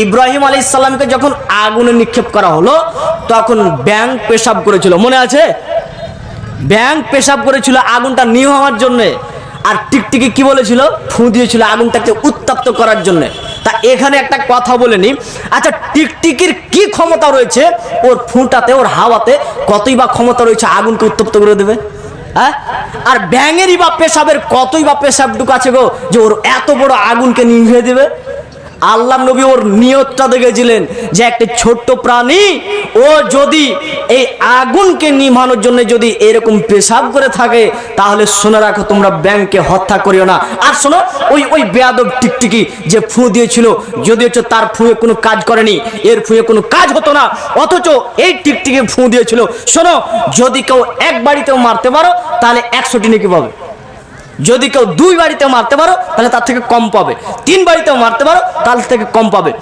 ইব্রাহিম আলাইহিস সালামকে যখন আগুনে নিক্ষেপ করা হলো তখন ব্যাঙ পেশাব করেছিল, মনে আছে? ব্যাঙ পেশাব করেছিল আগুনটা নিভানোর জন্য, আর টিকটিকি কি বলেছিল? ফু দিয়েছিল আগুনটাকে উত্তপ্ত করার জন্য। তা এখানে একটা কথা বলে নি, আচ্ছা টিকটিকির কি ক্ষমতা রয়েছে? ওর ফুটাতে, ওর হাওয়াতে কতই বা ক্ষমতা রয়েছে আগুনকে উত্তপ্ত করে দেবে? হ্যাঁ, আর ব্যাঙেরই বা পেশাবের কতই বা পেশাবটুকু আছে গো যে ওর এত বড় আগুনকে নিভিয়ে দেবে? আল্লাহ নবী ওর নিয়তটা দেখেছিলেন যে একটা ছোট্ট প্রাণী ও যদি এই আগুনকে নিভানোর জন্য যদি এরকম পেশাব করে থাকে তাহলে শুনে রাখো তোমরা ব্যাঙকে হত্যা করিও না। আর শোনো, ওই বেয়াদব টিকটিকি যে ফু দিয়েছিল, যদি হচ্ছে তার ফুঁয়ে কোনো কাজ করেনি, এর ফুঁয়ে কোনো কাজ হতো না, অথচ এই টিকটিকি ফু দিয়েছিল। শোনো, যদি কেউ এক বাড়িতেও মারতে পারো তাহলে 100টি নেকি পাবে, যদি কেউ 2 বাড়িতেও মারতে পারো তাহলে তার থেকে কম পাবে, 3 বাড়িতেও মারতে পারো তার থেকে কম পাবে।